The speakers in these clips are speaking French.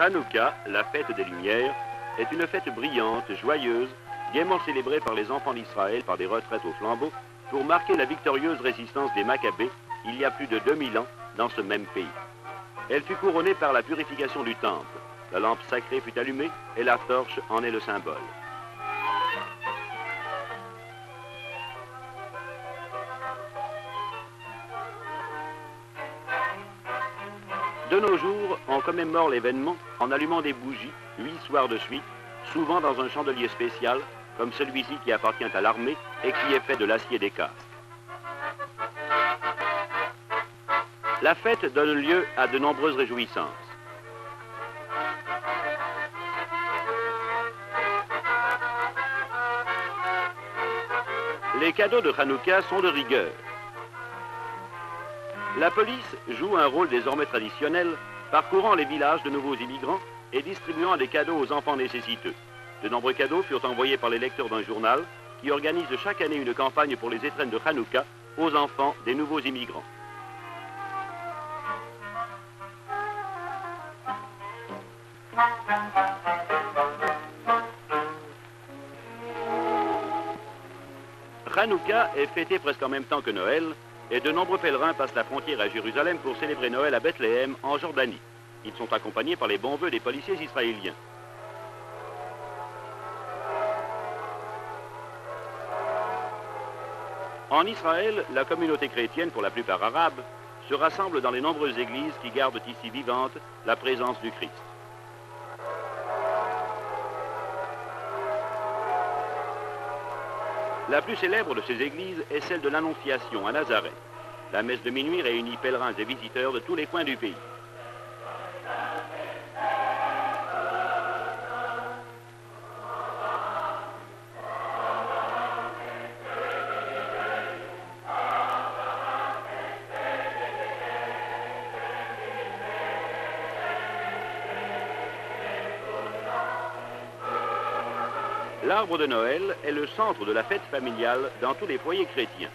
Hanouka, la fête des Lumières, est une fête brillante, joyeuse, gaiement célébrée par les enfants d'Israël par des retraites au flambeau pour marquer la victorieuse résistance des Maccabées il y a plus de 2000 ans dans ce même pays. Elle fut couronnée par la purification du temple. La lampe sacrée fut allumée et la torche en est le symbole. De nos jours, on commémore l'événement en allumant des bougies 8 soirs de suite, souvent dans un chandelier spécial, comme celui-ci qui appartient à l'armée et qui est fait de l'acier des casques. La fête donne lieu à de nombreuses réjouissances. Les cadeaux de Hanouka sont de rigueur. La police joue un rôle désormais traditionnel, parcourant les villages de nouveaux immigrants et distribuant des cadeaux aux enfants nécessiteux. De nombreux cadeaux furent envoyés par les lecteurs d'un journal qui organise chaque année une campagne pour les étrennes de Hanouka aux enfants des nouveaux immigrants. Hanouka est fêté presque en même temps que Noël, et de nombreux pèlerins passent la frontière à Jérusalem pour célébrer Noël à Bethléem, en Jordanie. Ils sont accompagnés par les bons vœux des policiers israéliens. En Israël, la communauté chrétienne, pour la plupart arabe, se rassemble dans les nombreuses églises qui gardent ici vivante la présence du Christ. La plus célèbre de ces églises est celle de l'Annonciation à Nazareth. La messe de minuit réunit pèlerins et visiteurs de tous les coins du pays. L'arbre de Noël est le centre de la fête familiale dans tous les foyers chrétiens.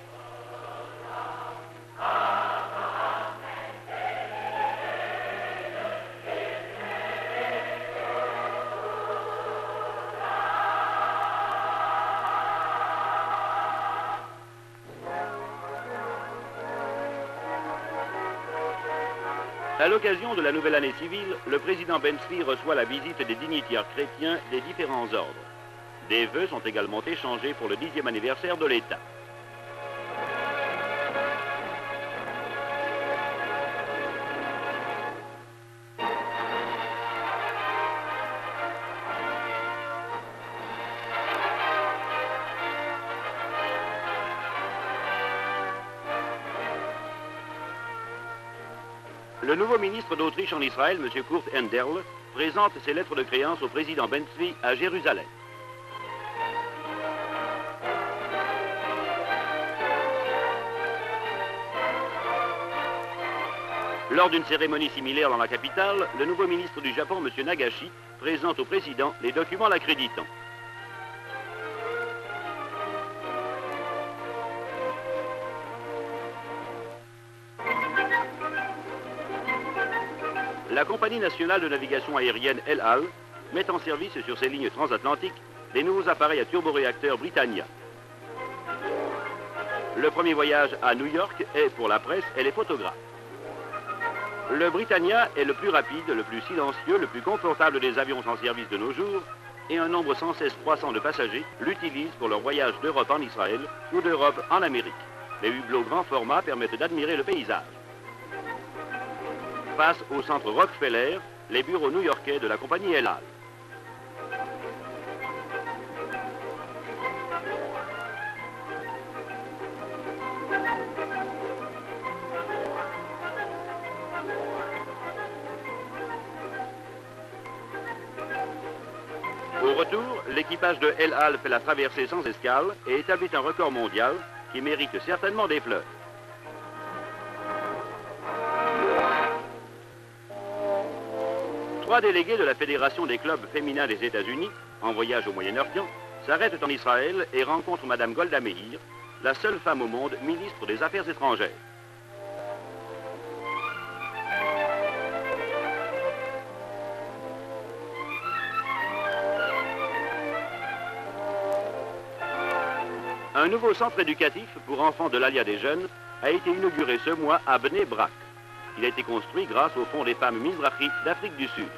À l'occasion de la nouvelle année civile, le président Ben-Zvi reçoit la visite des dignitaires chrétiens des différents ordres. Des vœux sont également échangés pour le 10e anniversaire de l'État. Le nouveau ministre d'Autriche en Israël, M. Kurt Enderle, présente ses lettres de créance au président Ben-Zvi à Jérusalem. Lors d'une cérémonie similaire dans la capitale, le nouveau ministre du Japon, M. Nagashi, présente au président les documents l'accréditant. La compagnie nationale de navigation aérienne El Al met en service sur ses lignes transatlantiques des nouveaux appareils à turboréacteurs Britannia. Le premier voyage à New York est pour la presse et les photographes. Le Britannia est le plus rapide, le plus silencieux, le plus confortable des avions en service de nos jours et un nombre sans cesse croissant de passagers l'utilisent pour leur voyage d'Europe en Israël ou d'Europe en Amérique. Les hublots grand format permettent d'admirer le paysage. Face au centre Rockefeller, les bureaux new-yorkais de la compagnie El Al. Au retour, l'équipage de El Al fait la traversée sans escale et établit un record mondial qui mérite certainement des fleurs. Trois délégués de la Fédération des clubs féminins des États-Unis, en voyage au Moyen-Orient, s'arrêtent en Israël et rencontrent Mme Golda Meir, la seule femme au monde ministre des Affaires étrangères. Un nouveau centre éducatif pour enfants de l'Alia des Jeunes a été inauguré ce mois à Bnei Brak. Il a été construit grâce au Fonds des femmes Mizrahi d'Afrique du Sud.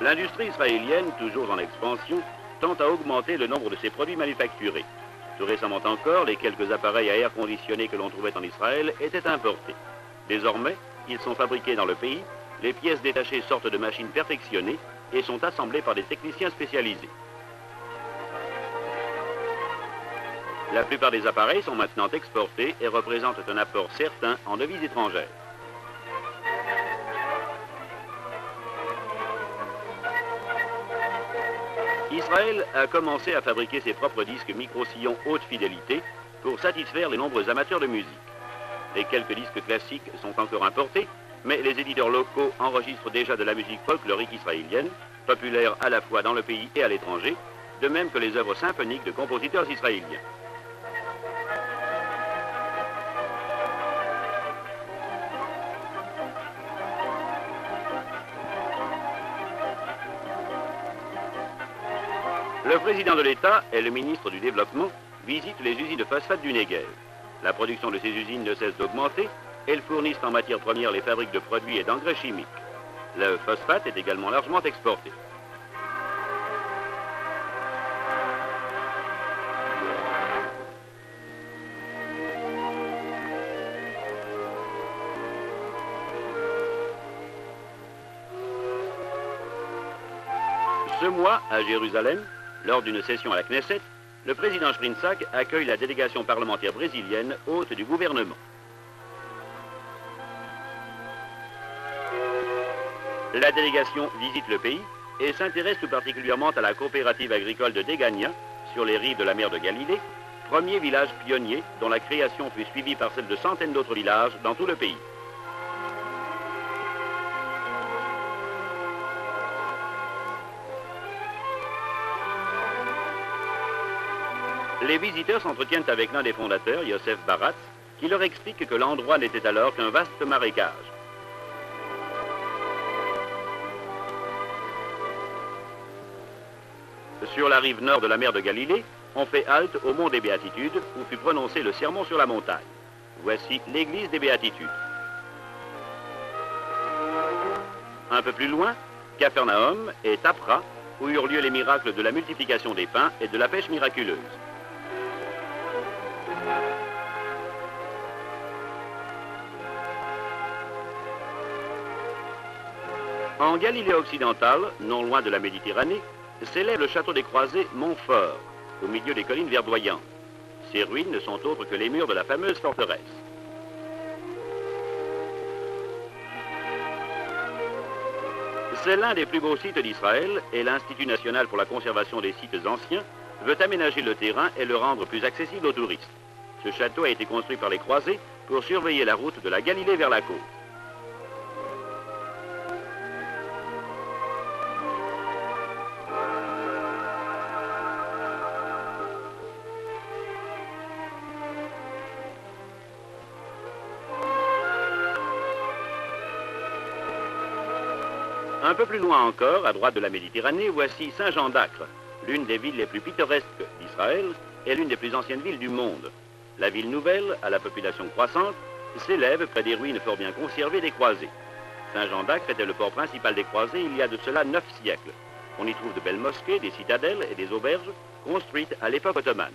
L'industrie israélienne, toujours en expansion, tente à augmenter le nombre de ses produits manufacturés. Tout récemment encore, les quelques appareils à air conditionné que l'on trouvait en Israël étaient importés. Désormais, ils sont fabriqués dans le pays, les pièces détachées sortent de machines perfectionnées et sont assemblées par des techniciens spécialisés. La plupart des appareils sont maintenant exportés et représentent un apport certain en devises étrangères. Israël a commencé à fabriquer ses propres disques micro-sillons haute fidélité pour satisfaire les nombreux amateurs de musique. Les quelques disques classiques sont encore importés, mais les éditeurs locaux enregistrent déjà de la musique folklorique israélienne, populaire à la fois dans le pays et à l'étranger, de même que les œuvres symphoniques de compositeurs israéliens. Le président de l'État et le ministre du Développement visitent les usines de phosphate du Negev. La production de ces usines ne cesse d'augmenter. Elles fournissent en matière première les fabriques de produits et d'engrais chimiques. Le phosphate est également largement exporté. Ce mois, à Jérusalem, lors d'une session à la Knesset, le président Shrinsak accueille la délégation parlementaire brésilienne hôte du gouvernement. La délégation visite le pays et s'intéresse tout particulièrement à la coopérative agricole de Degania, sur les rives de la mer de Galilée, premier village pionnier dont la création fut suivie par celle de centaines d'autres villages dans tout le pays. Les visiteurs s'entretiennent avec l'un des fondateurs, Yosef Baratz, qui leur explique que l'endroit n'était alors qu'un vaste marécage. Sur la rive nord de la mer de Galilée, on fait halte au mont des Béatitudes, où fut prononcé le sermon sur la montagne. Voici l'église des Béatitudes. Un peu plus loin, Capharnaüm et Tapra, où eurent lieu les miracles de la multiplication des pains et de la pêche miraculeuse. En Galilée occidentale, non loin de la Méditerranée, s'élève le château des Croisés Montfort, au milieu des collines verdoyantes. Ces ruines ne sont autres que les murs de la fameuse forteresse. C'est l'un des plus beaux sites d'Israël et l'Institut national pour la conservation des sites anciens veut aménager le terrain et le rendre plus accessible aux touristes. Ce château a été construit par les Croisés pour surveiller la route de la Galilée vers la côte. Un peu plus loin encore, à droite de la Méditerranée, voici Saint-Jean d'Acre, l'une des villes les plus pittoresques d'Israël et l'une des plus anciennes villes du monde. La ville nouvelle, à la population croissante, s'élève près des ruines fort bien conservées des Croisés. Saint-Jean d'Acre était le port principal des Croisés il y a de cela 9 siècles. On y trouve de belles mosquées, des citadelles et des auberges construites à l'époque ottomane.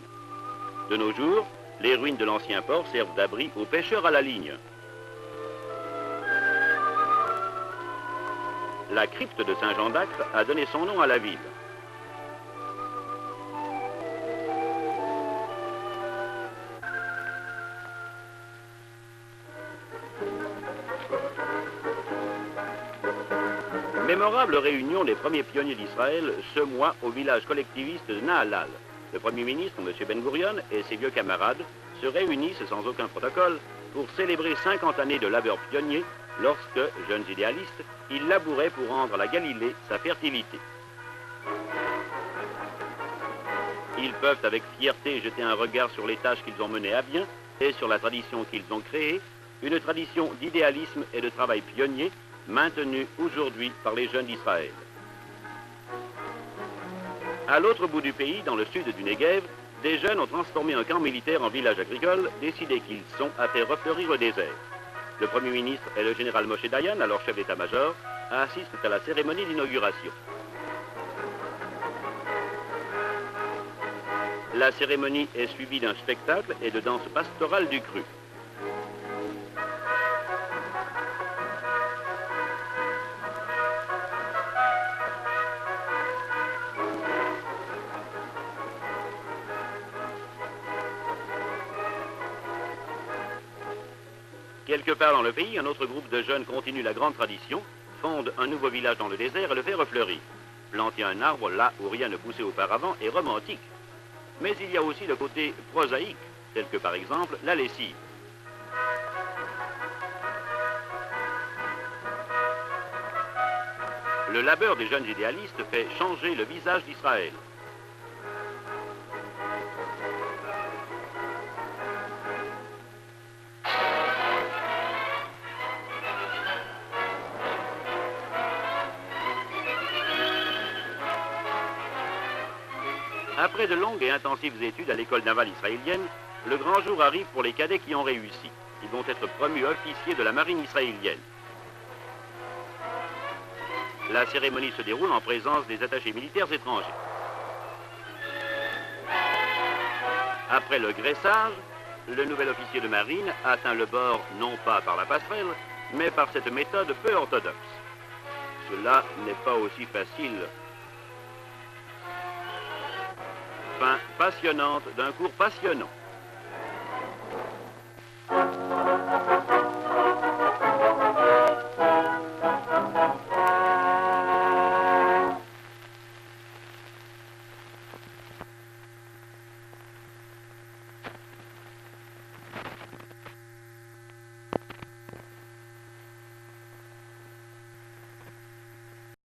De nos jours, les ruines de l'ancien port servent d'abri aux pêcheurs à la ligne. La crypte de Saint-Jean d'Acre a donné son nom à la ville. Mémorable réunion des premiers pionniers d'Israël ce mois au village collectiviste de Nahalal. Le Premier ministre, M. Ben Gurion, et ses vieux camarades se réunissent sans aucun protocole pour célébrer 50 années de labeur pionnier lorsque, jeunes idéalistes, ils labouraient pour rendre à la Galilée sa fertilité. Ils peuvent avec fierté jeter un regard sur les tâches qu'ils ont menées à bien et sur la tradition qu'ils ont créée, une tradition d'idéalisme et de travail pionnier maintenue aujourd'hui par les jeunes d'Israël. À l'autre bout du pays, dans le sud du Negev, des jeunes ont transformé un camp militaire en village agricole, décidés qu'ils sont à faire refleurir le désert. Le Premier ministre et le général Moshe Dayan, alors chef d'état-major, assistent à la cérémonie d'inauguration. La cérémonie est suivie d'un spectacle et de danse pastorale du cru. Quelque part dans le pays, un autre groupe de jeunes continue la grande tradition, fonde un nouveau village dans le désert et le fait refleurir. Planter un arbre là où rien ne poussait auparavant est romantique. Mais il y a aussi le côté prosaïque, tel que par exemple la lessive. Le labeur des jeunes idéalistes fait changer le visage d'Israël. Après de longues et intensives études à l'école navale israélienne, le grand jour arrive pour les cadets qui ont réussi. Ils vont être promus officiers de la marine israélienne. La cérémonie se déroule en présence des attachés militaires étrangers. Après le graissage, le nouvel officier de marine atteint le bord non pas par la passerelle, mais par cette méthode peu orthodoxe. Cela n'est pas aussi facile. Fin passionnante d'un cours passionnant.